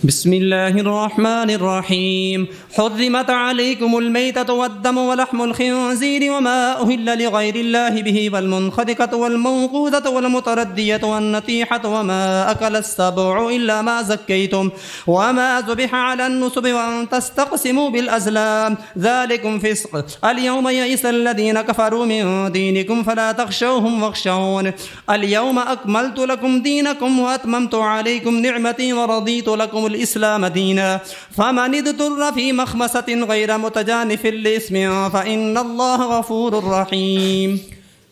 بسم الله الرحمن الرحيم. حرمت عليكم الميتة والدم ولحم الخنزير وما أهل لغير الله به والمنخنقة والموقوذة والمتردية والنطيحة وما أكل السبع إلا ما زكيتم وما ذبح على النصب وأن تستقسموا بالأزلام ذلكم فسق. اليوم يئس الذين كفروا من دينكم فلا تخشوهم واخشون. اليوم أكملت لكم دينكم وأتممت عليكم نعمتي ورضيت لكم الإسلام دينا فمن اضطر في مخمصة غير متجانف لإثم فإن الله غفور رحيم.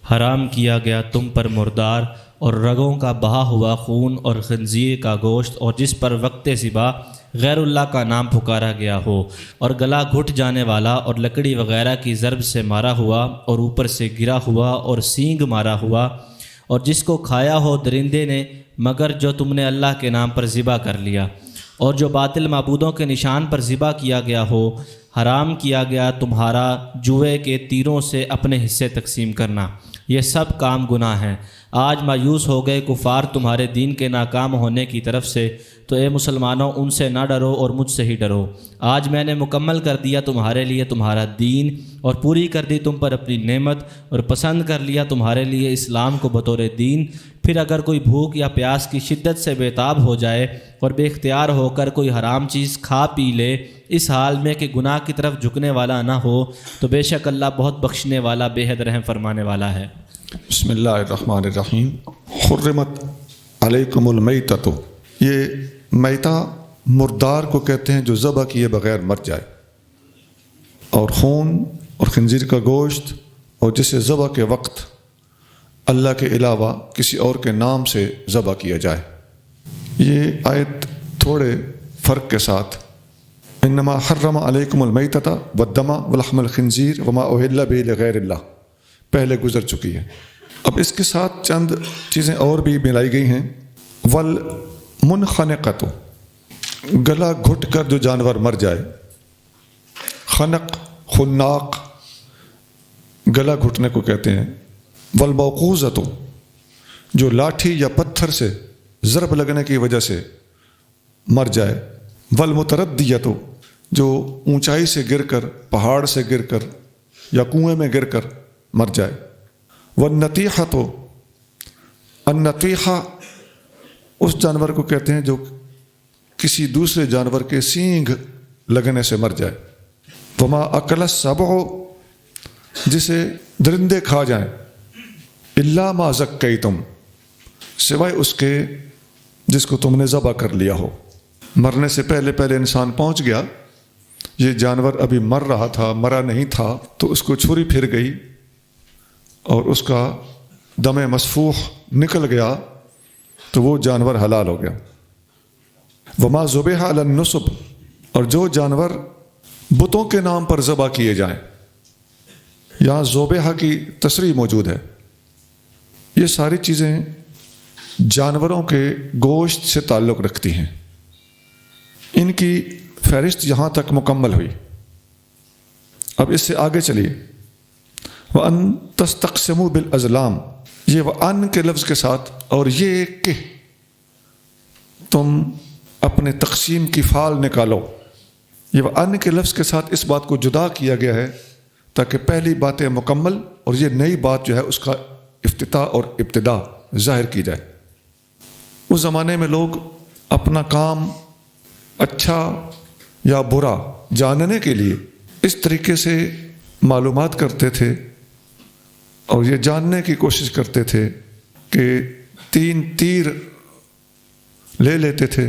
حرام کیا گیا تم پر مردار اور رگوں کا بہا ہوا خون اور خنزیر کا گوشت اور جس پر وقت ذبح غیر اللہ کا نام پکارا گیا ہو اور گلا گھٹ جانے والا اور لکڑی وغیرہ کی ضرب سے مارا ہوا اور اوپر سے گرا ہوا اور سینگ مارا ہوا اور جس کو کھایا ہو درندے نے مگر جو تم نے اللہ کے نام پر ذبح کر لیا اور جو باطل معبودوں کے نشان پر ذبح کیا گیا ہو. حرام کیا گیا تمہارا جوئے کے تیروں سے اپنے حصے تقسیم کرنا. یہ سب کام گناہ ہیں. آج مایوس ہو گئے کفار تمہارے دین کے ناکام ہونے کی طرف سے تو اے مسلمانوں ان سے نہ ڈرو اور مجھ سے ہی ڈرو. آج میں نے مکمل کر دیا تمہارے لیے تمہارا دین اور پوری کر دی تم پر اپنی نعمت اور پسند کر لیا تمہارے لیے اسلام کو بطور دین. پھر اگر کوئی بھوک یا پیاس کی شدت سے بےتاب ہو جائے اور بے اختیار ہو کر کوئی حرام چیز کھا پی لے اس حال میں کہ گناہ کی طرف جھکنے والا نہ ہو تو بے شک اللہ بہت بخشنے والا بے حد رحم فرمانے والا ہے. بسم اللہ الرحمن الرحیم. حرمت علیکم المیتۃ. یہ میتہ مردار کو کہتے ہیں جو ذبح کیے بغیر مر جائے, اور خون اور خنزیر کا گوشت اور جسے ذبح کے وقت اللہ کے علاوہ کسی اور کے نام سے ذبح کیا جائے. یہ آیت تھوڑے فرق کے ساتھ انما حرم علیکم المیتۃ والدم ولحم الخنزیر وما اہل بہ لغیر اللہ پہلے گزر چکی ہے. اب اس کے ساتھ چند چیزیں اور بھی ملائی گئی ہیں. والمنخنقۃ, گلا گھٹ کر جو جانور مر جائے. خنق خناق گلا گھٹنے کو کہتے ہیں. والموقوذۃ, جو لاٹھی یا پتھر سے ضرب لگنے کی وجہ سے مر جائے. والمتردیۃ, جو اونچائی سے گر کر پہاڑ سے گر کر یا کنویں میں گر کر مر جائے. والنطیحۃ, النطیحہ اس جانور کو کہتے ہیں جو کسی دوسرے جانور کے سینگ لگنے سے مر جائے. وما اکل السبع, جسے درندے کھا جائیں. الا ما زکیتم, سوائے اس کے جس کو تم نے ذبح کر لیا ہو. مرنے سے پہلے پہلے انسان پہنچ گیا, یہ جانور ابھی مر رہا تھا, مرا نہیں تھا, تو اس کو چھری پھر گئی اور اس کا دم مسفوح نکل گیا تو وہ جانور حلال ہو گیا. وما ذبح علی النصب, اور جو جانور بتوں کے نام پر ذبح کیے جائیں. یہاں ذبح کی تصریح موجود ہے. یہ ساری چیزیں جانوروں کے گوشت سے تعلق رکھتی ہیں. ان کی فہرست یہاں تک مکمل ہوئی. اب اس سے آگے چلیے. وَأَن تَسْتَقْسِمُوا بِالْأَزْلَامِ, یہ وَأَن کے لفظ کے ساتھ اور یہ کہ تم اپنے تقسیم کی فعال نکالو, یہ وَأَن کے لفظ کے ساتھ اس بات کو جدا کیا گیا ہے تاکہ پہلی باتیں مکمل اور یہ نئی بات جو ہے اس کا افتتاح اور ابتدا ظاہر کی جائے. اس زمانے میں لوگ اپنا کام اچھا یا برا جاننے کے لیے اس طریقے سے معلومات کرتے تھے اور یہ جاننے کی کوشش کرتے تھے کہ 3 تیر لے لیتے تھے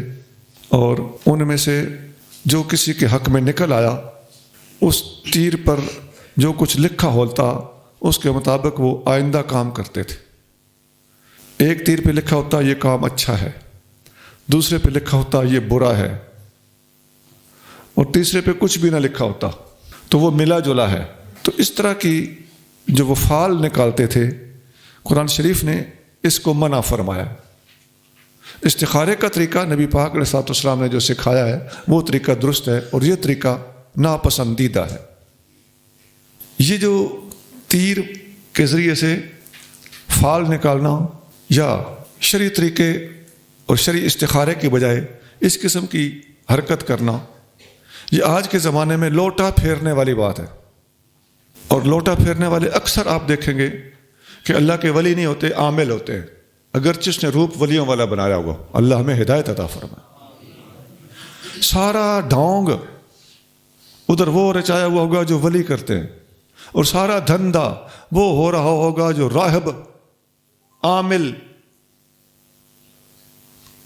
اور ان میں سے جو کسی کے حق میں نکل آیا اس تیر پر جو کچھ لکھا ہوتا اس کے مطابق وہ آئندہ کام کرتے تھے. ایک تیر پہ لکھا ہوتا یہ کام اچھا ہے, دوسرے پہ لکھا ہوتا یہ برا ہے, اور تیسرے پہ کچھ بھی نہ لکھا ہوتا تو وہ ملا جلا ہے. تو اس طرح کی جو وہ فعال نکالتے تھے قرآن شریف نے اس کو منع فرمایا. استخارے کا طریقہ نبی پاک علیہ السلام نے جو سکھایا ہے وہ طریقہ درست ہے اور یہ طریقہ ناپسندیدہ ہے. یہ جو تیر کے ذریعے سے فعال نکالنا یا شرعی طریقے اور شرعی استخارے کی بجائے اس قسم کی حرکت کرنا، یہ آج کے زمانے میں لوٹا پھیرنے والی بات ہے. اور لوٹا پھیرنے والے اکثر آپ دیکھیں گے کہ اللہ کے ولی نہیں ہوتے، عامل ہوتے ہیں، اگرچہ اس نے روپ ولیوں والا بنایا ہوا. اللہ ہمیں ہدایت عطا فرمائے. سارا ڈھونگ ادھر وہ رچایا ہوا ہوگا جو ولی کرتے ہیں، اور سارا دھندا وہ ہو رہا ہوگا جو راہب، عامل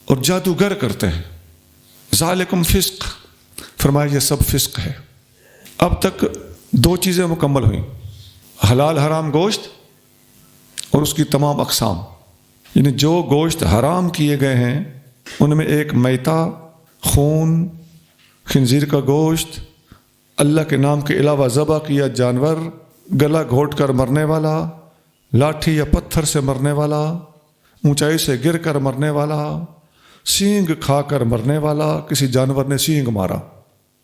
اور جادوگر کرتے ہیں. ذالکم فسق، فرمایا یہ سب فسق ہے. اب تک دو چیزیں مکمل ہوئیں، حلال حرام گوشت اور اس کی تمام اقسام. یعنی جو گوشت حرام کیے گئے ہیں ان میں ایک میتا، خون، خنزیر کا گوشت، اللہ کے نام کے علاوہ ذبح کیا جانور، گلا گھونٹ کر مرنے والا، لاٹھی یا پتھر سے مرنے والا، اونچائی سے گر کر مرنے والا، سینگ کھا کر مرنے والا. کسی جانور نے سینگ مارا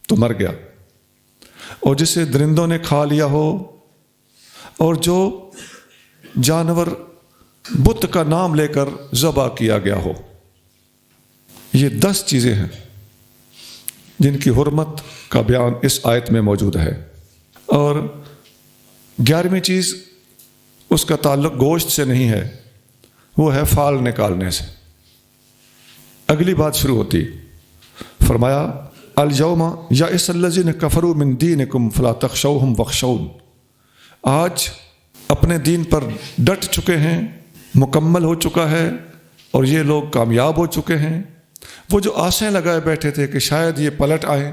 تو مر گیا، اور جسے درندوں نے کھا لیا ہو، اور جو جانور بت کا نام لے کر ذبح کیا گیا ہو. یہ 10 چیزیں ہیں جن کی حرمت کا بیان اس آیت میں موجود ہے. اور 11ویں چیز، اس کا تعلق گوشت سے نہیں ہے، وہ ہے فال نکالنے سے. اگلی بات شروع ہوتی، فرمایا الیوم یئس الذین کفروا من دینکم فلا تخشوہم واخشون. آج اپنے دین پر ڈٹ چکے ہیں، مکمل ہو چکا ہے، اور یہ لوگ کامیاب ہو چکے ہیں. وہ جو آسیں لگائے بیٹھے تھے کہ شاید یہ پلٹ آئیں،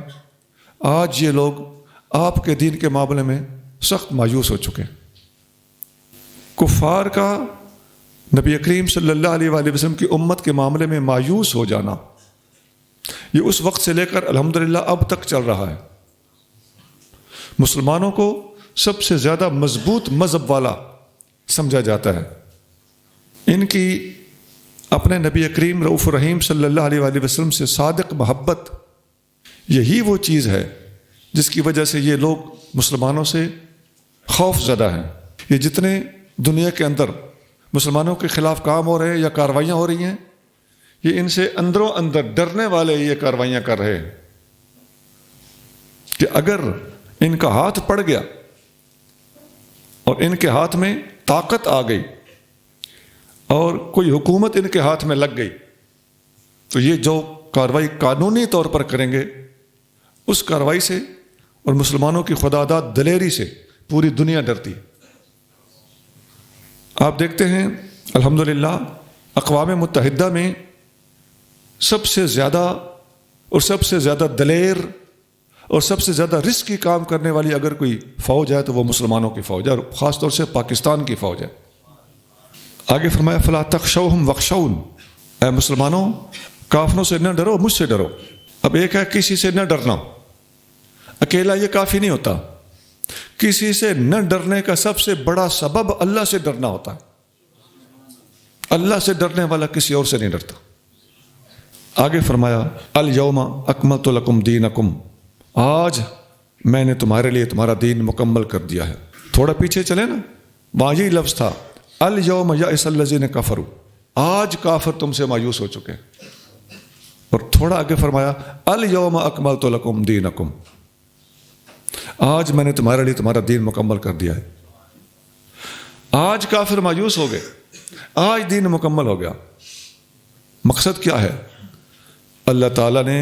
آج یہ لوگ آپ کے دین کے معاملے میں سخت مایوس ہو چکے. کفار کا نبی کریم صلی اللہ علیہ وآلہ وسلم کی امت کے معاملے میں مایوس ہو جانا، یہ اس وقت سے لے کر الحمدللہ اب تک چل رہا ہے. مسلمانوں کو سب سے زیادہ مضبوط مذہب والا سمجھا جاتا ہے. ان کی اپنے نبی کریم رؤوف الرحیم صلی اللہ علیہ وآلہ وسلم سے صادق محبت، یہی وہ چیز ہے جس کی وجہ سے یہ لوگ مسلمانوں سے خوف زدہ ہیں. یہ جتنے دنیا کے اندر مسلمانوں کے خلاف کام ہو رہے ہیں یا کارروائیاں ہو رہی ہیں، یہ ان سے اندروں اندر ڈرنے والے یہ کارروائیاں کر رہے ہیں کہ اگر ان کا ہاتھ پڑ گیا اور ان کے ہاتھ میں طاقت آ گئی اور کوئی حکومت ان کے ہاتھ میں لگ گئی، تو یہ جو کارروائی قانونی طور پر کریں گے، اس کارروائی سے اور مسلمانوں کی خداداد دلیری سے پوری دنیا ڈرتی. آپ دیکھتے ہیں الحمدللہ اقوام متحدہ میں سب سے زیادہ اور سب سے زیادہ دلیر اور سب سے زیادہ رسکی کام کرنے والی اگر کوئی فوج ہے تو وہ مسلمانوں کی فوج ہے، اور خاص طور سے پاکستان کی فوج ہے. آگے فرمایا فلا تخشوہم واخشون، اے مسلمانوں کافروں سے نہ ڈرو، مجھ سے ڈرو. اب ایک ہے کسی سے نہ ڈرنا، اکیلا یہ کافی نہیں ہوتا. کسی سے نہ ڈرنے کا سب سے بڑا سبب اللہ سے ڈرنا ہوتا ہے. اللہ سے ڈرنے والا کسی اور سے نہیں ڈرتا. آگے فرمایا الیوم اکملت لکم دینکم، آج میں نے تمہارے لیے تمہارا دین مکمل کر دیا ہے. تھوڑا پیچھے چلے نا، وہاں یہی لفظ تھا الیوم یئس الذین کفروا، آج کافر تم سے مایوس ہو چکے. اور تھوڑا آگے فرمایا الیوم اکملت لکم دینکم، آج میں نے تمہارے لیے تمہارا دین مکمل کر دیا ہے. آج کافر مایوس ہو گئے، آج دین مکمل ہو گیا. مقصد کیا ہے؟ اللہ تعالیٰ نے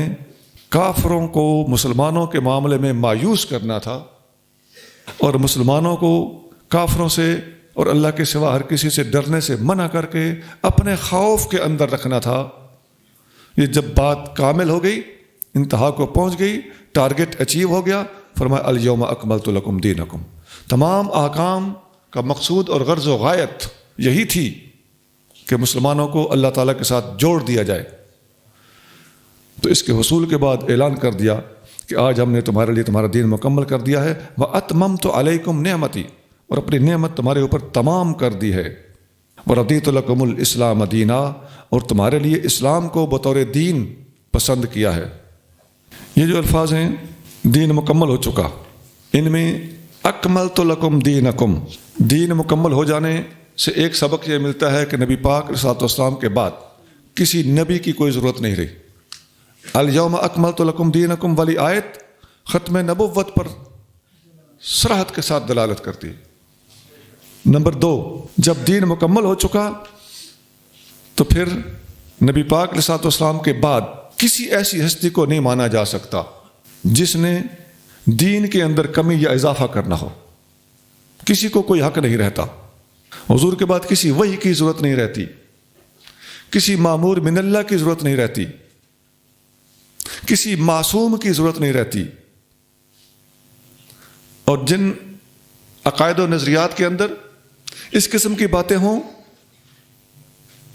کافروں کو مسلمانوں کے معاملے میں مایوس کرنا تھا، اور مسلمانوں کو کافروں سے اور اللہ کے سوا ہر کسی سے ڈرنے سے منع کر کے اپنے خوف کے اندر رکھنا تھا. یہ جب بات کامل ہو گئی، انتہا کو پہنچ گئی، ٹارگٹ اچیو ہو گیا، فرمایا الیوم اکملت لکم دینکم. تمام احکام کا مقصود اور غرض و غایت یہی تھی کہ مسلمانوں کو اللہ تعالیٰ کے ساتھ جوڑ دیا جائے. تو اس کے حصول کے بعد اعلان کر دیا کہ آج ہم نے تمہارے لیے تمہارا دین مکمل کر دیا ہے. وَأَتْمَمْتُ عَلَيْكُمْ نِعْمَتِي، اور اپنی نعمت تمہارے اوپر تمام کر دی ہے. وَرَضِيتُ لَكُمُ الْإِسْلَامَ دِينًا، اور تمہارے لیے اسلام کو بطور دین پسند کیا ہے. یہ جو الفاظ ہیں دین مکمل ہو چکا، ان میں اکملت لکم دینکم، دین مکمل ہو جانے سے ایک سبق یہ ملتا ہے کہ نبی پاک علیہ الصلوۃ والسلام کے بعد کسی نبی کی کوئی ضرورت نہیں رہی. الیوم اکملت لکم دینکم والی آیت ختم نبوت پر صراحت کے ساتھ دلالت کرتی ہے۔ نمبر 2، جب دین مکمل ہو چکا تو پھر نبی پاک علیہ الصلوۃ والسلام کے بعد کسی ایسی ہستی کو نہیں مانا جا سکتا جس نے دین کے اندر کمی یا اضافہ کرنا ہو۔ کسی کو کوئی حق نہیں رہتا، حضور کے بعد کسی وحی کی ضرورت نہیں رہتی، کسی مامور من اللہ کی ضرورت نہیں رہتی، کسی معصوم کی ضرورت نہیں رہتی، اور جن عقائد و نظریات کے اندر اس قسم کی باتیں ہوں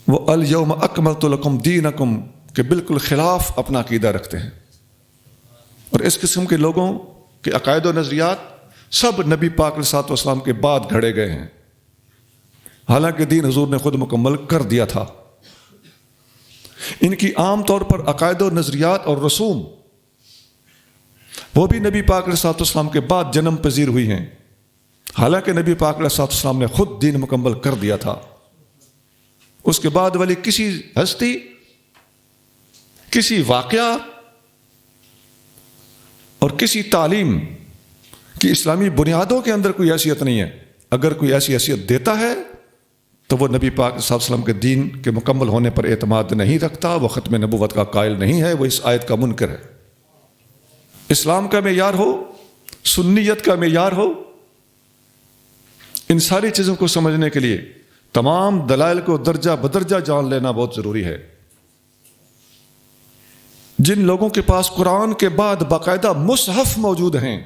وہ الیوم اکملت لکم دینکم کے بالکل خلاف اپنا عقیدہ رکھتے ہیں۔ اور اس قسم کے لوگوں کے عقائد و نظریات سب نبی پاک علیہ الصلوۃ والسلام کے بعد گھڑے گئے ہیں، حالانکہ دین حضور نے خود مکمل کر دیا تھا۔ ان کی عام طور پر عقائد و نظریات اور رسوم وہ بھی نبی پاک علیہ الصلوۃ والسلام کے بعد جنم پذیر ہوئی ہیں، حالانکہ نبی پاک علیہ الصلوۃ والسلام نے خود دین مکمل کر دیا تھا۔ اس کے بعد والی کسی ہستی، کسی واقعہ اور کسی تعلیم کی اسلامی بنیادوں کے اندر کوئی حیثیت نہیں ہے۔ اگر کوئی ایسی حیثیت دیتا ہے تو وہ نبی پاک صلی اللہ علیہ وسلم کے دین کے مکمل ہونے پر اعتماد نہیں رکھتا، وہ ختم نبوت کا قائل نہیں ہے، وہ اس آیت کا منکر ہے۔ اسلام کا معیار ہو، سنیت کا معیار ہو، ان ساری چیزوں کو سمجھنے کے لیے تمام دلائل کو درجہ بدرجہ جان لینا بہت ضروری ہے۔ جن لوگوں کے پاس قرآن کے بعد باقاعدہ مصحف موجود ہیں،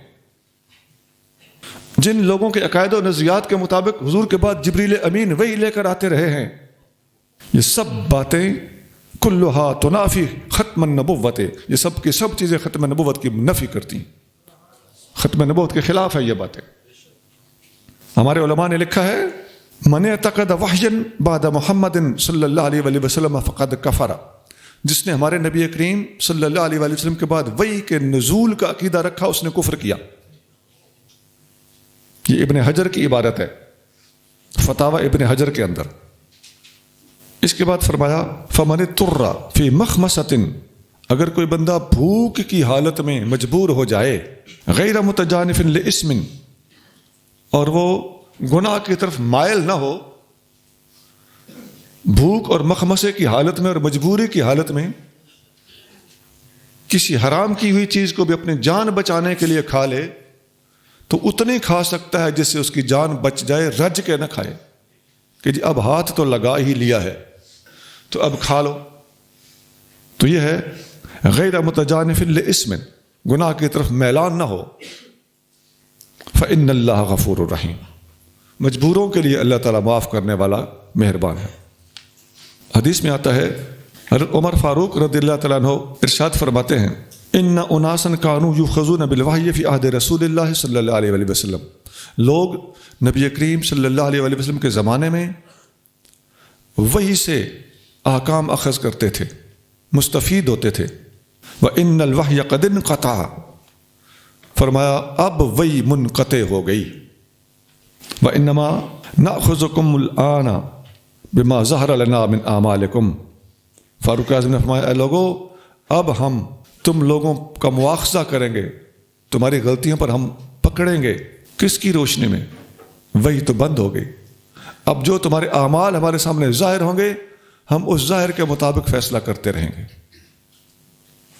جن لوگوں کے عقائد و نظریات کے مطابق حضور کے بعد جبریل امین وحی لے کر آتے رہے ہیں، یہ سب باتیں کلھا تنافی ختم النبوت، یہ سب کی سب چیزیں ختم نبوت کی نفی کرتی ہیں، ختم نبوت کے خلاف ہے یہ باتیں۔ ہمارے علماء نے لکھا ہے من اعتقد وحیا بعد محمد صلی اللہ علیہ وآلہ وسلم فقد کفر، جس نے ہمارے نبی کریم صلی اللہ علیہ وآلہ وسلم کے بعد وحی کے نزول کا عقیدہ رکھا، اس نے کفر کیا۔ یہ ابن حجر کی عبارت ہے، فتاوی ابن حجر کے اندر۔ اس کے بعد فرمایا فمن اضطر فی مخمصۃ، اگر کوئی بندہ بھوک کی حالت میں مجبور ہو جائے، غیر متجانف لاسم، اور وہ گناہ کی طرف مائل نہ ہو، بھوک اور مخمصے کی حالت میں اور مجبوری کی حالت میں کسی حرام کی ہوئی چیز کو بھی اپنی جان بچانے کے لیے کھا لے تو اتنی کھا سکتا ہے جس سے اس کی جان بچ جائے، رج کے نہ کھائے کہ جی اب ہاتھ تو لگا ہی لیا ہے تو اب کھا لو۔ تو یہ ہے غیر متجانف لاسم، گناہ کی طرف میلان نہ ہو۔ فإن اللہ غفور الرحیم، مجبوروں کے لیے اللہ تعالیٰ معاف کرنے والا مہربان ہے۔ حدیث میں آتا ہے حضرت عمر فاروق رضی اللہ تعالیٰ عنہ ارشاد فرماتے ہیں ان اناسا کانوا یؤخذون بالوحی فی عہد رسول اللہ صلی اللہ علیہ وآلہ وسلم، لوگ نبی کریم صلی اللہ علیہ وآلہ وسلم کے زمانے میں وحی سے احکام اخذ کرتے تھے، مستفید ہوتے تھے۔ وَإِنَّ الْوَحْيَ قَدْ انْقَطَعَ، فرمایا اب وحی منقطع ہو گئی۔ وَإِنَّمَا نَأْخُذُكُمُ الْآنَ بِمَا ظَهَرَ لَنَا مِنْ أَعْمَالِكُمْ، فاروق اعظم نے فرمایا اے لوگو، اب ہم تم لوگوں کا مواخذہ کریں گے، تمہاری غلطیوں پر ہم پکڑیں گے۔ کس کی روشنی میں؟ وحی تو بند ہو گئی، اب جو تمہارے اعمال ہمارے سامنے ظاہر ہوں گے ہم اس ظاہر کے مطابق فیصلہ کرتے رہیں گے۔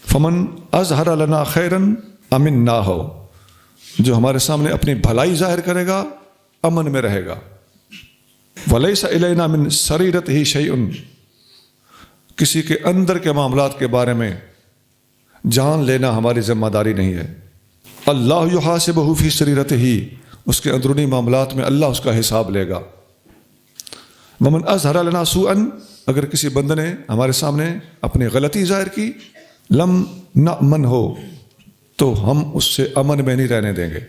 فمن اظہر لنا خیرا امنا، جو ہمارے سامنے اپنی بھلائی ظاہر کرے گا امن میں رہے گا۔ ولیس الینا من سریرتہ شیء، کسی کے اندر کے معاملات کے بارے میں جان لینا ہماری ذمہ داری نہیں ہے۔ اللہ یحاسبہ فی سریرتہ، اس کے اندرونی معاملات میں اللہ اس کا حساب لے گا۔ ومن اظہر لنا سوءا، اگر کسی بندے نے ہمارے سامنے اپنی غلطی ظاہر کی، لم نأمن ہو، تو ہم اس سے امن میں نہیں رہنے دیں گے،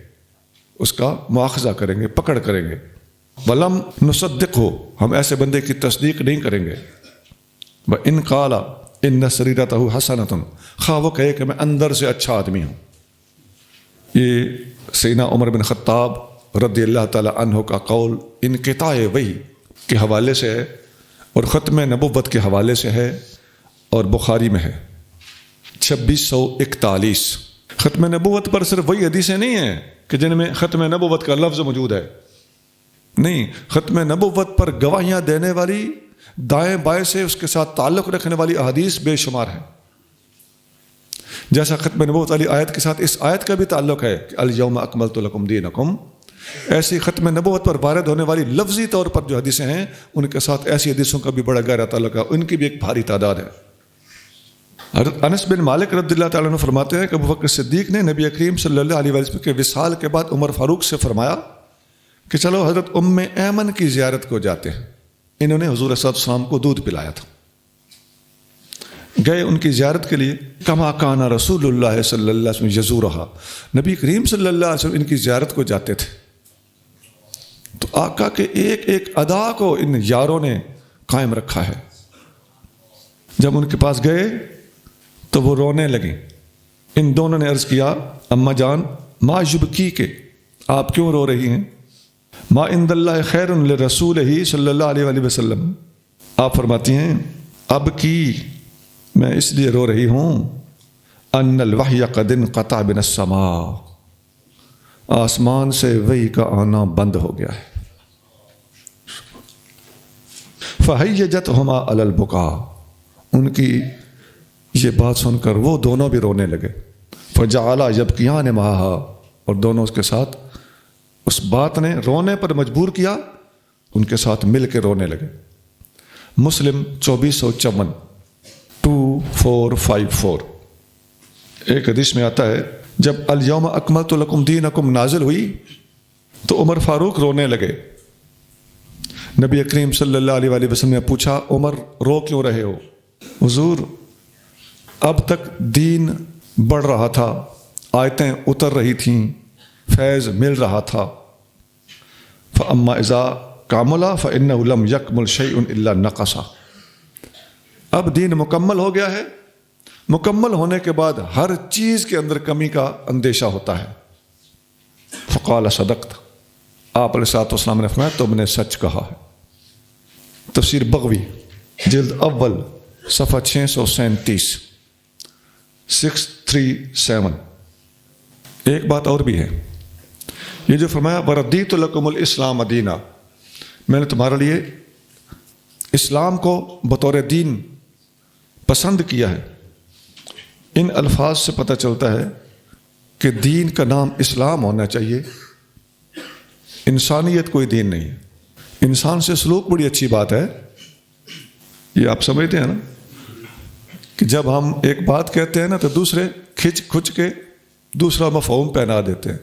اس کا مواخذہ کریں گے، پکڑ کریں گے۔ ولم نصدق ہو، ہم ایسے بندے کی تصدیق نہیں کریں گے۔ وَإِنْ قَالَ إِنَّ سَرِيرَتَهُ حَسَنَةٌ، خواہ وہ کہے کہ میں اندر سے اچھا آدمی ہوں۔ یہ سیدنا عمر بن خطاب رضی اللہ تعالی عنہ کا قول انقطاع وحی کے حوالے سے ہے اور ختم نبوت کے حوالے سے ہے اور بخاری میں ہے۔ 2641. ختم نبوت پر صرف وہی حدیثیں نہیں ہیں کہ جن میں ختم نبوت کا لفظ موجود ہے، نہیں، ختم نبوت پر گواہیاں دینے والی، دائیں بائیں سے اس کے ساتھ تعلق رکھنے والی احادیث بے شمار ہیں. جیسا ختم نبوت والی آیت کے ساتھ اس آیت کا بھی تعلق ہے کہ الیوم اکملت لکم دینکم، ایسی ختم نبوت پر وارد ہونے والی لفظی طور پر جو حدیثیں ہیں ان کے ساتھ ایسی حدیثوں کا بھی بڑا گہرا تعلق ہے، ان کی بھی ایک بھاری تعداد ہے. حضرت انس بن مالک رضی اللہ تعالیٰ عنہ فرماتے ہیں کہ ابو بکر صدیق نے نبی کریم صلی اللہ علیہ وسلم کے وصال کے بعد عمر فاروق سے فرمایا کہ چلو حضرت ام ایمن کی زیارت کو جاتے ہیں. انہوں نے حضور صلی اللہ علیہ وسلم کو دودھ پلایا تھا. گئے ان کی زیارت کے لیے. کما کان رسول اللہ صلی اللہ علیہ وسلم یزورہا، نبی کریم صلی اللہ علیہ وسلم ان کی زیارت کو جاتے تھے. تو آقا کے ایک ایک ادا کو ان یاروں نے قائم رکھا ہے. جب ان کے پاس گئے تو وہ رونے لگیں. ان دونوں نے عرض کیا اماں جان ما یبکی کے، آپ کیوں رو رہی ہیں؟ ما عند اللہ خیر لرسول ہی صلی اللہ علیہ وآلہ وسلم. آپ فرماتی ہیں اب کی میں اس لیے رو رہی ہوں ان الوحی قد انقطع من السماء، آسمان سے وحی کا آنا بند ہو گیا ہے. فہیجتہما علی البکا، ان کی یہ بات سن کر وہ دونوں بھی رونے لگے. فجعلا یبکیان معہا، اور دونوں اس کے ساتھ، اس بات نے رونے پر مجبور کیا، ان کے ساتھ مل کے رونے لگے. مسلم 2454 2454. ایک حدیث میں آتا ہے جب الیوم اکملت لکم دینکم نازل ہوئی تو عمر فاروق رونے لگے. نبی کریم صلی اللہ علیہ وآلہ وسلم نے پوچھا عمر رو کیوں رہے ہو؟ حضور اب تک دین بڑھ رہا تھا، آیتیں اتر رہی تھیں، فیض مل رہا تھا. فَأَمَّا إِذَا كَامُلَا فَإِنَّهُ لَمْ يَكْمُلْ شَيْءٌ إِلَّا نَقَصَ. اب دین مکمل ہو گیا ہے، مکمل ہونے کے بعد ہر چیز کے اندر کمی کا اندیشہ ہوتا ہے. فقال صدقت، آپ علیہ الصلوۃ والسلام نے فرمایا تم نے سچ کہا ہے. تفسیر بغوی جلد اول صفحہ 637 637. ایک بات اور بھی ہے، یہ جو فرمایا وردیت لکم الاسلام دینہ، میں نے تمہارے لیے اسلام کو بطور دین پسند کیا ہے. ان الفاظ سے پتہ چلتا ہے کہ دین کا نام اسلام ہونا چاہیے. انسانیت کوئی دین نہیں ہے. انسان سے سلوک بڑی اچھی بات ہے، یہ آپ سمجھتے ہیں نا کہ جب ہم ایک بات کہتے ہیں نا تو دوسرے کھچ کے دوسرا مفہوم پہنا دیتے ہیں.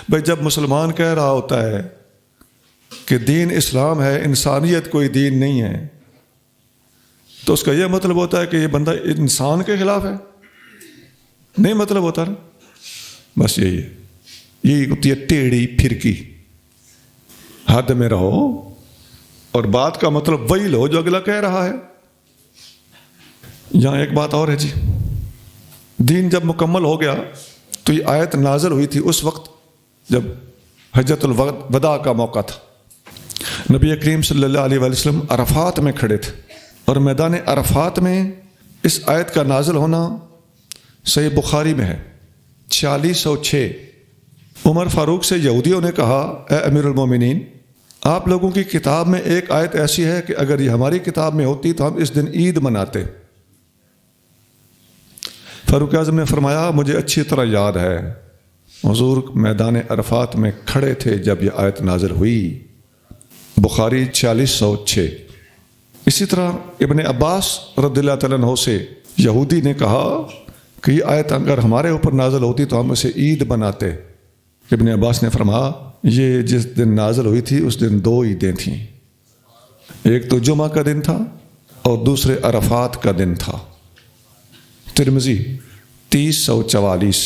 بھائی جب مسلمان کہہ رہا ہوتا ہے کہ دین اسلام ہے، انسانیت کوئی دین نہیں ہے، تو اس کا یہ مطلب ہوتا ہے کہ یہ بندہ انسان کے خلاف ہے؟ نہیں مطلب ہوتا نا. بس یہی ہے، یہی ہوتی ہے ٹیڑھی پھرکی. حد میں رہو اور بات کا مطلب وہی لو جو اگلا کہہ رہا ہے. یہاں ایک بات اور ہے جی، دین جب مکمل ہو گیا تو یہ آیت نازل ہوئی تھی اس وقت جب حجۃ الوداع کا موقع تھا. نبی کریم صلی اللہ علیہ وسلم عرفات میں کھڑے تھے، اور میدان عرفات میں اس آیت کا نازل ہونا صحیح بخاری میں ہے 4606. عمر فاروق سے یہودیوں نے کہا اے امیر المومنین، آپ لوگوں کی کتاب میں ایک آیت ایسی ہے کہ اگر یہ ہماری کتاب میں ہوتی تو ہم اس دن عید مناتے. فاروق اعظم نے فرمایا مجھے اچھی طرح یاد ہے حضور میدان عرفات میں کھڑے تھے جب یہ آیت نازل ہوئی. بخاری 4606. اسی طرح ابن عباس رضی اللہ تعالیٰ عنہ سے یہودی نے کہا کہ یہ آیت اگر ہمارے اوپر نازل ہوتی تو ہم اسے عید بناتے. ابن عباس نے فرمایا یہ جس دن نازل ہوئی تھی اس دن 2 عیدیں تھیں، ایک تو جمعہ کا دن تھا اور دوسرے عرفات کا دن تھا. ترمذی 3044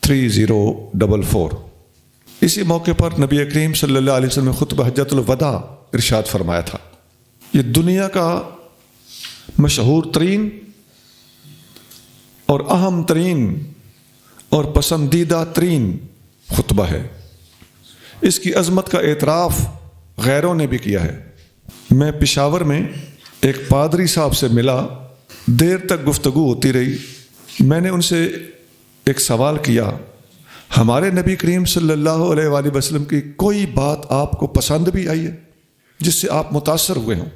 3044. اسی موقع پر نبی کریم صلی اللہ علیہ وسلم نے خطبہ حجۃ الوداع ارشاد فرمایا تھا. یہ دنیا کا مشہور ترین اور اہم ترین اور پسندیدہ ترین خطبہ ہے. اس کی عظمت کا اعتراف غیروں نے بھی کیا ہے. میں پشاور میں ایک پادری صاحب سے ملا، دیر تک گفتگو ہوتی رہی، میں نے ان سے ایک سوال کیا، ہمارے نبی کریم صلی اللہ علیہ وآلہ وسلم کی کوئی بات آپ کو پسند بھی آئی ہے جس سے آپ متاثر ہوئے ہوں؟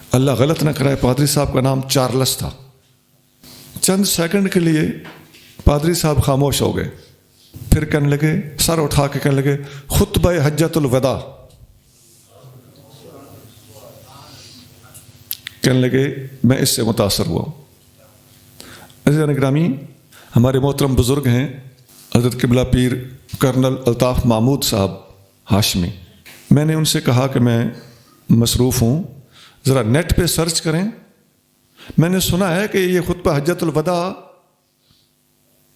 اللہ غلط نہ کرائے، پادری صاحب کا نام چارلس تھا۔ چند سیکنڈ کے لیے پادری صاحب خاموش ہو گئے، پھر کہنے لگے، سر اٹھا کے کہنے لگے، خطبہ حجۃ الوداع۔ کہنے لگے میں اس سے متاثر ہوا ہوں۔ عزیزان گرامی، ہمارے محترم بزرگ ہیں حضرت قبلہ پیر کرنل الطاف محمود صاحب ہاشمی، میں نے ان سے کہا کہ میں مصروف ہوں، ذرا نیٹ پہ سرچ کریں۔ میں نے سنا ہے کہ یہ خطبہ حجۃ الوداع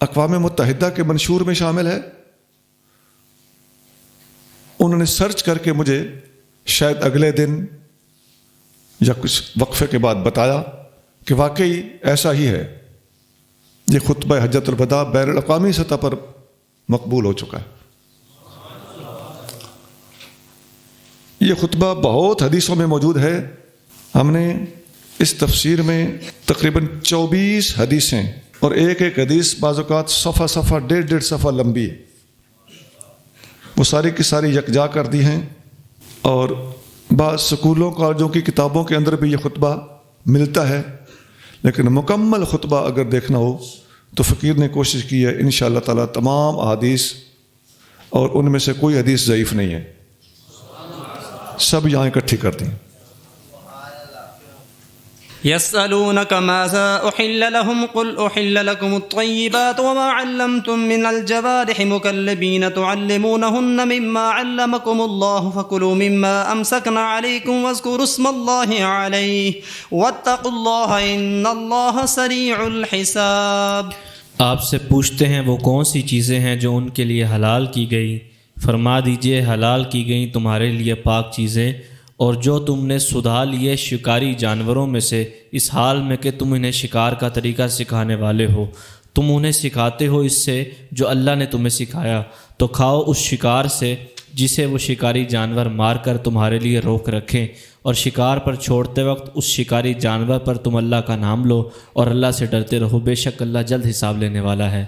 اقوام متحدہ کے منشور میں شامل ہے۔ انہوں نے سرچ کر کے مجھے شاید اگلے دن یا کچھ وقفے کے بعد بتایا کہ واقعی ایسا ہی ہے، یہ خطبہ حجۃ الوداع بین الاقوامی سطح پر مقبول ہو چکا ہے۔ یہ خطبہ بہت حدیثوں میں موجود ہے۔ ہم نے اس تفسیر میں تقریباً 24 حدیثیں، اور ایک ایک حدیث بعض اوقات صفحہ 1.5 صفحہ لمبی ہے، وہ ساری کی ساری یکجا کر دی ہیں، اور بعض سکولوں کالجوں کی کتابوں کے اندر بھی یہ خطبہ ملتا ہے، لیکن مکمل خطبہ اگر دیکھنا ہو تو فقیر نے کوشش کی ہے انشاءاللہ تعالی تمام احادیث، اور ان میں سے کوئی حدیث ضعیف نہیں ہے، سب یہاں اکٹھی کر دیں۔ يسألونك ماذا أحل لهم قل أحل لكم الطيبات وما علمتم من الجوارح مكلبين تعلمونهن مما علمكم الله فكلوا مما أمسكنا عليكم واذكروا اسم الله عليه واتقوا الله إن الله سريع الحساب۔ آپ سے پوچھتے ہیں وہ کون سی چیزیں ہیں جو ان کے لیے حلال کی گئی، فرما دیجئے حلال کی گئیں تمہارے لیے پاک چیزیں، اور جو تم نے سدھا لیے شکاری جانوروں میں سے، اس حال میں کہ تم انہیں شکار کا طریقہ سکھانے والے ہو، تم انہیں سکھاتے ہو اس سے جو اللہ نے تمہیں سکھایا، تو کھاؤ اس شکار سے جسے وہ شکاری جانور مار کر تمہارے لیے روک رکھیں، اور شکار پر چھوڑتے وقت اس شکاری جانور پر تم اللہ کا نام لو اور اللہ سے ڈرتے رہو، بے شک اللہ جلد حساب لینے والا ہے۔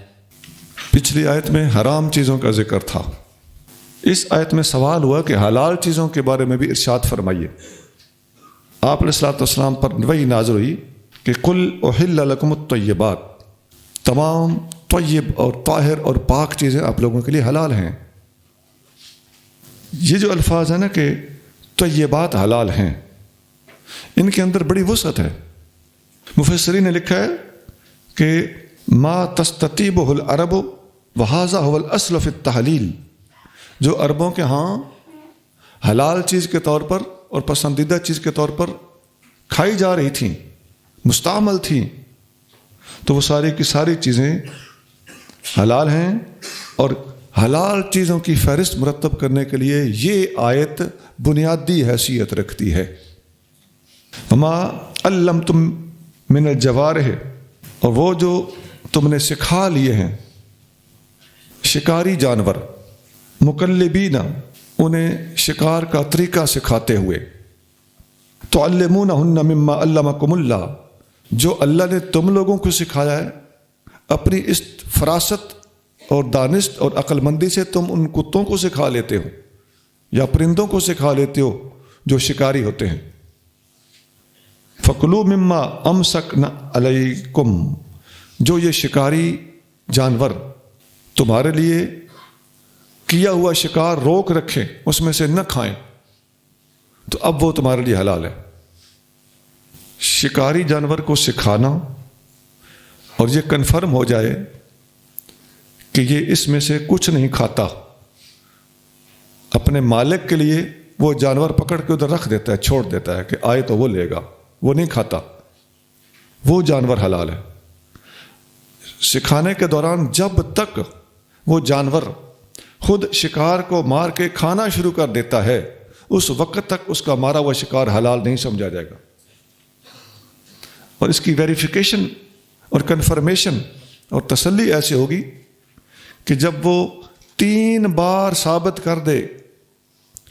پچھلی آیت میں حرام چیزوں کا ذکر تھا، اس آیت میں سوال ہوا کہ حلال چیزوں کے بارے میں بھی ارشاد فرمائیے۔ آپ علیہ الصلوۃ والسلام پر وحی نازل ہوئی کہ قل احل لکم الطیبات، تمام طیب اور طاہر اور پاک چیزیں آپ لوگوں کے لیے حلال ہیں۔ یہ جو الفاظ ہیں نا کہ طیبات حلال ہیں، ان کے اندر بڑی وسعت ہے۔ مفسرین نے لکھا ہے کہ ما تستطیبہ العرب وہذا هو الاصل فی التحلیل، جو عربوں کے ہاں حلال چیز کے طور پر اور پسندیدہ چیز کے طور پر کھائی جا رہی تھیں، مستعمل تھیں، تو وہ ساری کی ساری چیزیں حلال ہیں، اور حلال چیزوں کی فہرست مرتب کرنے کے لیے یہ آیت بنیادی حیثیت رکھتی ہے۔ وما علمتم من الجوارح، اور وہ جو تم نے سکھا لیے ہیں شکاری جانور، مکلبین، انہیں شکار کا طریقہ سکھاتے ہوئے، تعلمونہن مما علمکم اللہ، جو اللہ نے تم لوگوں کو سکھایا ہے، اپنی اس فراست اور دانست اور عقل مندی سے تم ان کتوں کو سکھا لیتے ہو یا پرندوں کو سکھا لیتے ہو جو شکاری ہوتے ہیں۔ فکلوا مما امسکنا علیکم، جو یہ شکاری جانور تمہارے لیے کیا ہوا شکار روک رکھیں، اس میں سے نہ کھائیں، تو اب وہ تمہارے لیے حلال ہے۔ شکاری جانور کو سکھانا اور یہ کنفرم ہو جائے کہ یہ اس میں سے کچھ نہیں کھاتا، اپنے مالک کے لیے وہ جانور پکڑ کے ادھر رکھ دیتا ہے، چھوڑ دیتا ہے کہ آئے تو وہ لے گا، وہ نہیں کھاتا، وہ جانور حلال ہے۔ سکھانے کے دوران جب تک وہ جانور خود شکار کو مار کے کھانا شروع کر دیتا ہے، اس وقت تک اس کا مارا ہوا شکار حلال نہیں سمجھا جائے گا، اور اس کی ویریفیکیشن اور کنفرمیشن اور تسلی ایسے ہوگی کہ جب وہ 3 بار ثابت کر دے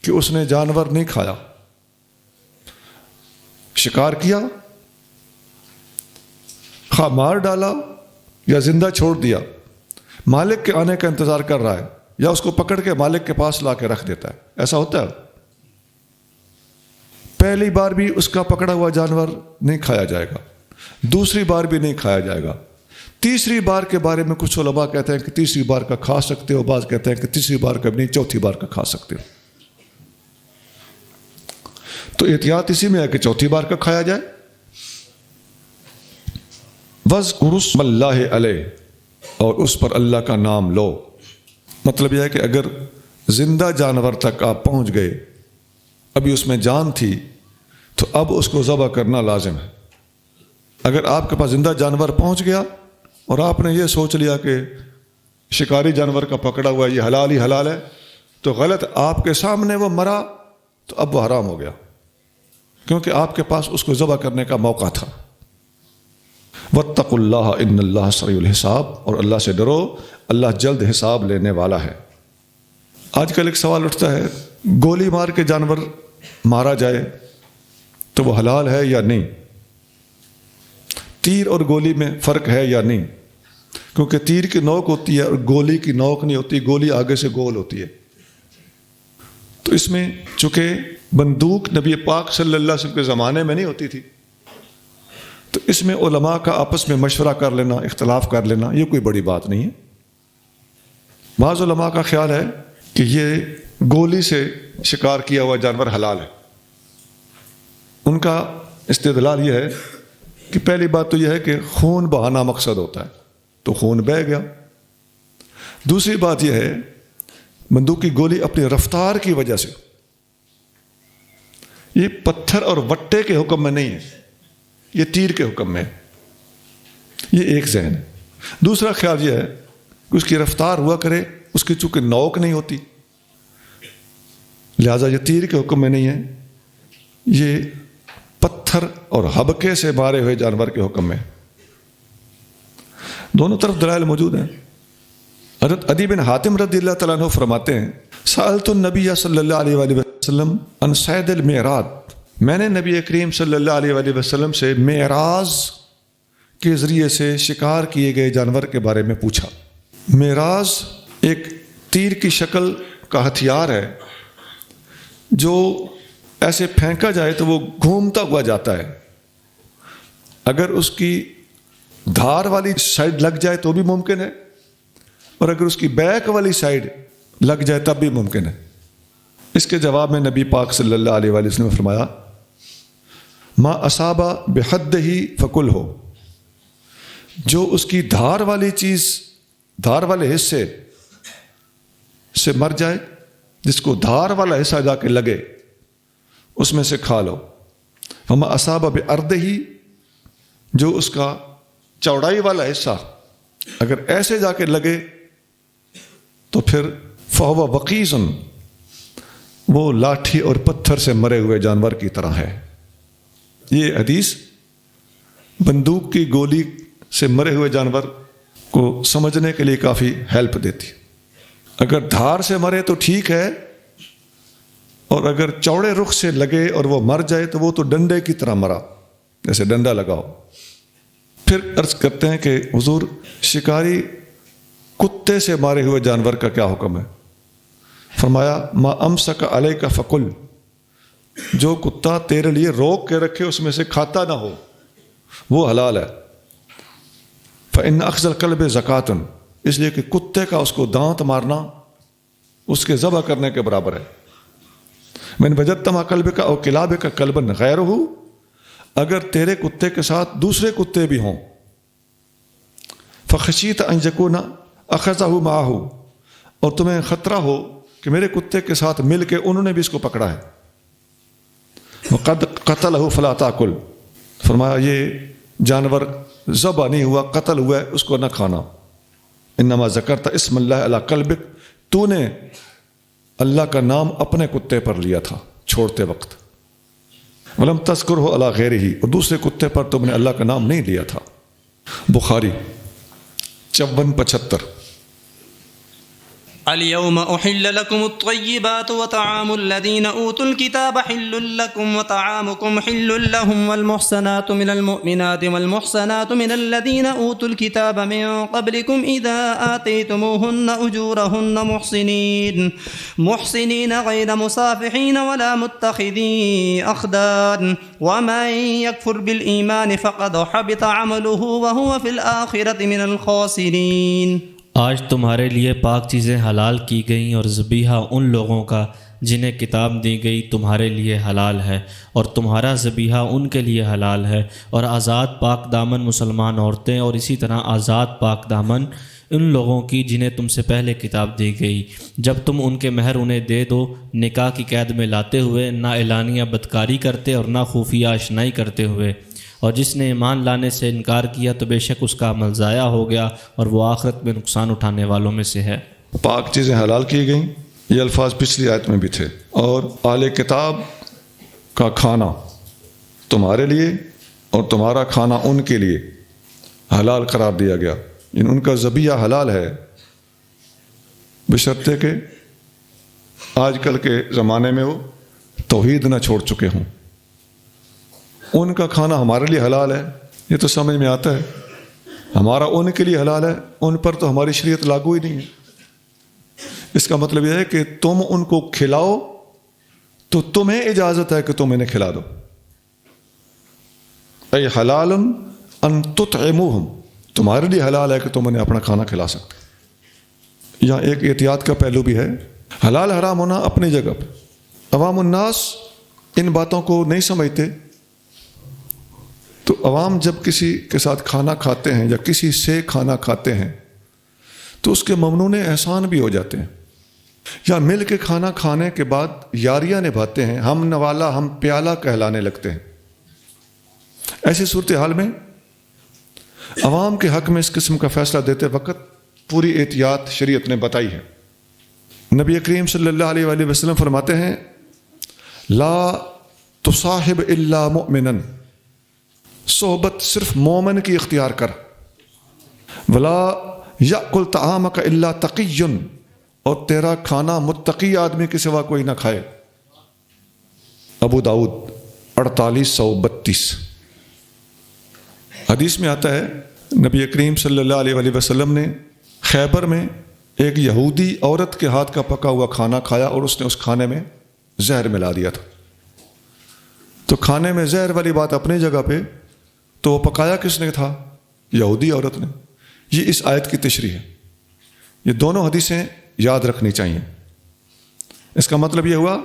کہ اس نے جانور نہیں کھایا، شکار کیا، خواہ مار ڈالا یا زندہ چھوڑ دیا، مالک کے آنے کا انتظار کر رہا ہے یا اس کو پکڑ کے مالک کے پاس لا کے رکھ دیتا ہے. ایسا ہوتا ہے. پہلی بار بھی اس کا پکڑا ہوا جانور نہیں کھایا جائے گا، دوسری بار بھی نہیں کھایا جائے گا. تیسری بار کے بارے میں کچھ علماء کہتے ہیں کہ تیسری بار کا کھا سکتے ہو، بعض کہتے ہیں کہ تیسری بار کا بھی نہیں، چوتھی بار کا کھا سکتے ہو. تو احتیاط اسی میں ہے کہ چوتھی بار کا کھایا جائے. وَاذْكُرُوا اسْمَ اللَّهِ عَلَيْهِ، اور اس پر اللہ کا نام لو. مطلب یہ ہے کہ اگر زندہ جانور تک آپ پہنچ گئے، ابھی اس میں جان تھی، تو اب اس کو ذبح کرنا لازم ہے. اگر آپ کے پاس زندہ جانور پہنچ گیا اور آپ نے یہ سوچ لیا کہ شکاری جانور کا پکڑا ہوا یہ حلال ہی حلال ہے، تو غلط. آپ کے سامنے وہ مرا تو اب وہ حرام ہو گیا، کیونکہ آپ کے پاس اس کو ذبح کرنے کا موقع تھا. وَاتَّقُوا اللَّهَ إِنَّ اللَّهَ سَرِيعُ الْحِسَابِ، اور اللہ سے ڈرو، اللہ جلد حساب لینے والا ہے. آج کل ایک سوال اٹھتا ہے، گولی مار کے جانور مارا جائے تو وہ حلال ہے یا نہیں؟ تیر اور گولی میں فرق ہے یا نہیں؟ کیونکہ تیر کی نوک ہوتی ہے اور گولی کی نوک نہیں ہوتی، گولی آگے سے گول ہوتی ہے. تو اس میں چونکہ بندوق نبی پاک صلی اللہ علیہ وسلم کے زمانے میں نہیں ہوتی تھی، تو اس میں علماء کا آپس میں مشورہ کر لینا، اختلاف کر لینا، یہ کوئی بڑی بات نہیں ہے. بعض علماء کا خیال ہے کہ یہ گولی سے شکار کیا ہوا جانور حلال ہے. ان کا استدلال یہ ہے کہ پہلی بات تو یہ ہے کہ خون بہانا مقصد ہوتا ہے، تو خون بہہ گیا. دوسری بات یہ ہے بندوق کی گولی اپنی رفتار کی وجہ سے، یہ پتھر اور وٹے کے حکم میں نہیں ہے، یہ تیر کے حکم میں ہے. یہ ایک ذہن ہے. دوسرا خیال یہ ہے کہ اس کی رفتار ہوا کرے، اس کی چونکہ نوک نہیں ہوتی، لہذا یہ تیر کے حکم میں نہیں ہے، یہ پتھر اور حبکے سے مارے ہوئے جانور کے حکم میں. دونوں طرف دلائل موجود ہیں. حضرت عدی بن حاتم رضی اللہ تعالیٰ عنہ فرماتے ہیں، سألت النبی صلی اللہ علیہ وآلہ وسلم عن صید المعراج، میں نے نبی کریم صلی اللہ علیہ وآلہ وسلم سے معراج کے ذریعے سے شکار کیے گئے جانور کے بارے میں پوچھا. معراج ایک تیر کی شکل کا ہتھیار ہے جو ایسے پھینکا جائے تو وہ گھومتا ہوا جاتا ہے. اگر اس کی دھار والی سائڈ لگ جائے تو بھی ممکن ہے، اور اگر اس کی بیک والی سائڈ لگ جائے تب بھی ممکن ہے. اس کے جواب میں نبی پاک صلی اللہ علیہ وآلہ وسلم نے فرمایا، ما اصاب بحدہ فکل ہو، جو اس کی دھار والی چیز، دھار والے حصے سے مر جائے، جس کو دھار والا حصہ جا کے لگے اس میں سے کھا لو. وما اصاب بعرضہ، جو اس کا چوڑائی والا حصہ اگر ایسے جا کے لگے تو پھر فہو وقیز، وہ لاٹھی اور پتھر سے مرے ہوئے جانور کی طرح ہے. یہ حدیث بندوق کی گولی سے مرے ہوئے جانور کو سمجھنے کے لیے کافی ہیلپ دیتی. اگر دھار سے مرے تو ٹھیک ہے، اور اگر چوڑے رخ سے لگے اور وہ مر جائے تو وہ تو ڈنڈے کی طرح مرا، جیسے ڈنڈا لگاؤ. پھر عرض کرتے ہیں کہ حضور، شکاری کتے سے مارے ہوئے جانور کا کیا حکم ہے؟ فرمایا، ما امسک علیک فکل، جو کتا تیرے لیے روک کے رکھے اس میں سے کھاتا نہ ہو وہ حلال ہے. فإن أخذ الكلب زکاتن، اس لیے کہ کتے کا اس کو دانت مارنا اس کے ذبح کرنے کے برابر ہے. من وجدت مع کلبک او کلابک کلبا غیرہ، اگر تیرے کتے کے ساتھ دوسرے کتے بھی ہوں، فخشیت ان یکون اخذہ معہ، اور تمہیں خطرہ ہو کہ میرے کتے کے ساتھ مل کے انہوں نے بھی اس کو پکڑا ہے، وقد قتلہ فلا تاکل، فرمایا یہ جانور ذبح نہیں ہوا، قتل ہوا ہے، اس کو نہ کھانا. انما ذکرت اسم اللہ علی کلبک، تو نے اللہ کا نام اپنے کتے پر لیا تھا چھوڑتے وقت. ولم تذکرہ علی غیرہ، اور دوسرے کتے پر تم نے اللہ کا نام نہیں لیا تھا. بخاری 5475. اليوم أحل لكم الطيبات وطعام الذين أوتوا الكتاب حل لكم وطعامكم حل لهم والمحصنات من المؤمنات والمحصنات من الذين أوتوا الكتاب من قبلكم إذا آتيتموهن أجورهن محصنين غير مصافحين ولا متخذي أخدان ومن يكفر بالإيمان فقد حبط عمله وهو في الآخرة من الخاسرين۔ آج تمہارے لیے پاک چیزیں حلال کی گئیں اور ذبیحہ ان لوگوں کا جنہیں کتاب دی گئی تمہارے لیے حلال ہے، اور تمہارا ذبیحہ ان کے لیے حلال ہے، اور آزاد پاک دامن مسلمان عورتیں، اور اسی طرح آزاد پاک دامن ان لوگوں کی جنہیں تم سے پہلے کتاب دی گئی، جب تم ان کے مہر انہیں دے دو نکاح کی قید میں لاتے ہوئے، نہ اعلانیہ بدکاری کرتے اور نہ خفیہ اشنائی کرتے ہوئے، اور جس نے ایمان لانے سے انکار کیا تو بے شک اس کا عمل ضائع ہو گیا اور وہ آخرت میں نقصان اٹھانے والوں میں سے ہے۔ پاک چیزیں حلال کی گئیں، یہ الفاظ پچھلی آیت میں بھی تھے، اور اہل کتاب کا کھانا تمہارے لیے اور تمہارا کھانا ان کے لیے حلال قرار دیا گیا، یعنی ان کا ذبیحہ حلال ہے، بشرطے کہ آج کل کے زمانے میں وہ توحید نہ چھوڑ چکے ہوں۔ ان کا کھانا ہمارے لیے حلال ہے، یہ تو سمجھ میں آتا ہے، ہمارا ان کے لیے حلال ہے، ان پر تو ہماری شریعت لاگو ہی نہیں ہے۔ اس کا مطلب یہ ہے کہ تم ان کو کھلاؤ تو تمہیں اجازت ہے کہ تم انہیں کھلا دو۔ اے حلال ان تطعموہم، تمہارے لیے حلال ہے کہ تم انہیں اپنا کھانا کھلا سکتے۔ یہاں ایک احتیاط کا پہلو بھی ہے، حلال حرام ہونا اپنی جگہ پہ، عوام الناس ان باتوں کو نہیں سمجھتے، تو عوام جب کسی کے ساتھ کھانا کھاتے ہیں یا کسی سے کھانا کھاتے ہیں تو اس کے ممنون احسان بھی ہو جاتے ہیں، یا مل کے کھانا کھانے کے بعد یاریاں نبھاتے ہیں، ہم نوالا ہم پیالہ کہلانے لگتے ہیں۔ ایسی صورتحال میں عوام کے حق میں اس قسم کا فیصلہ دیتے وقت پوری احتیاط شریعت نے بتائی ہے۔ نبی کریم صلی اللہ علیہ وآلہ وسلم فرماتے ہیں لا تصاحب الا مؤمنا، صحبت صرف مومن کی اختیار کر، ولا یأکل طعامک الا تقی، اور تیرا کھانا متقی آدمی کے سوا کوئی نہ کھائے۔ ابو داؤد 4832۔ حدیث میں آتا ہے نبی کریم صلی اللہ علیہ وآلہ وسلم نے خیبر میں ایک یہودی عورت کے ہاتھ کا پکا ہوا کھانا کھایا اور اس نے اس کھانے میں زہر ملا دیا تھا۔ تو کھانے میں زہر والی بات اپنی جگہ پہ، تو وہ پکایا کس نے تھا؟ یہودی عورت نے۔ یہ اس آیت کی تشریح ہے۔ یہ دونوں حدیثیں یاد رکھنی چاہیے۔ اس کا مطلب یہ ہوا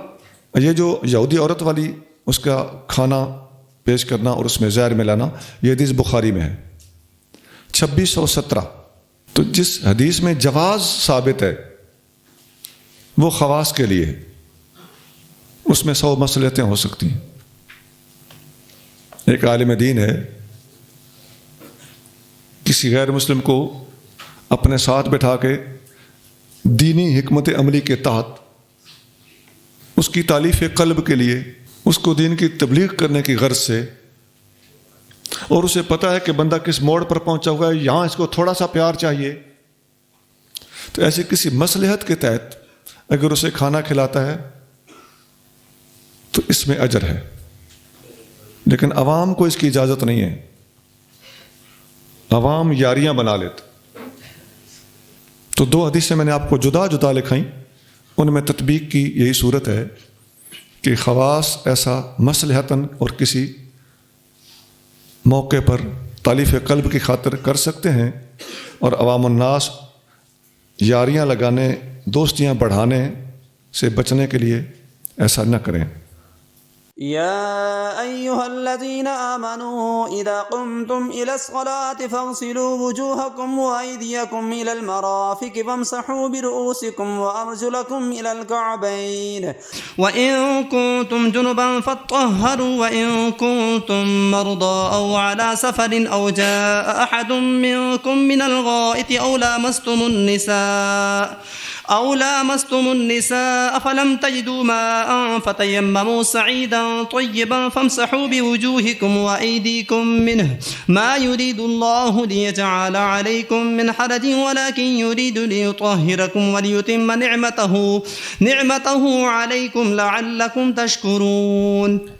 یہ جو یہودی عورت والی اس کا کھانا پیش کرنا اور اس میں زہر ملانا، یہ حدیث بخاری میں ہے 2617۔ تو جس حدیث میں جواز ثابت ہے وہ خواص کے لیے ہے، اس میں 100 مصلحتیں ہو سکتی ہیں۔ ایک عالم دین ہے، کسی غیر مسلم کو اپنے ساتھ بٹھا کے دینی حکمت عملی کے تحت اس کی تالیف قلب کے لیے، اس کو دین کی تبلیغ کرنے کی غرض سے، اور اسے پتہ ہے کہ بندہ کس موڑ پر پہنچا ہوا ہے، یہاں اس کو تھوڑا سا پیار چاہیے، تو ایسی کسی مصلحت کے تحت اگر اسے کھانا کھلاتا ہے تو اس میں اجر ہے، لیکن عوام کو اس کی اجازت نہیں ہے۔ عوام یاریاں بنا لیتے۔ تو 2 حدیثیں میں نے آپ کو جدا جدا لکھائیں، ان میں تطبیق کی یہی صورت ہے کہ خواص ایسا مصلحتاً اور کسی موقع پر تالیف قلب کی خاطر کر سکتے ہیں، اور عوام الناس یاریاں لگانے، دوستیاں بڑھانے سے بچنے کے لیے ایسا نہ کریں۔ يا أيها الذين آمنوا إذا قمتم إلى الصلاة فاغسلوا وجوهكم وأيديكم إلى المرافق وامسحوا برؤوسكم وأرجلكم إلى الكعبين وإن كنتم جنبا فاطهروا وإن كنتم مرضى أو على سفر أو جاء أحد منكم من الغائط أو لامستم النساء أو لامستم النساء فلم تجدوا ماء فتيمموا سعيدا طيبا فامسحوا بوجوهكم وأيديكم منه ما يريد الله ليجعل عليكم من حرج ولكن يريد ليطهركم وليتم نعمته عليكم لعلكم تشكرون.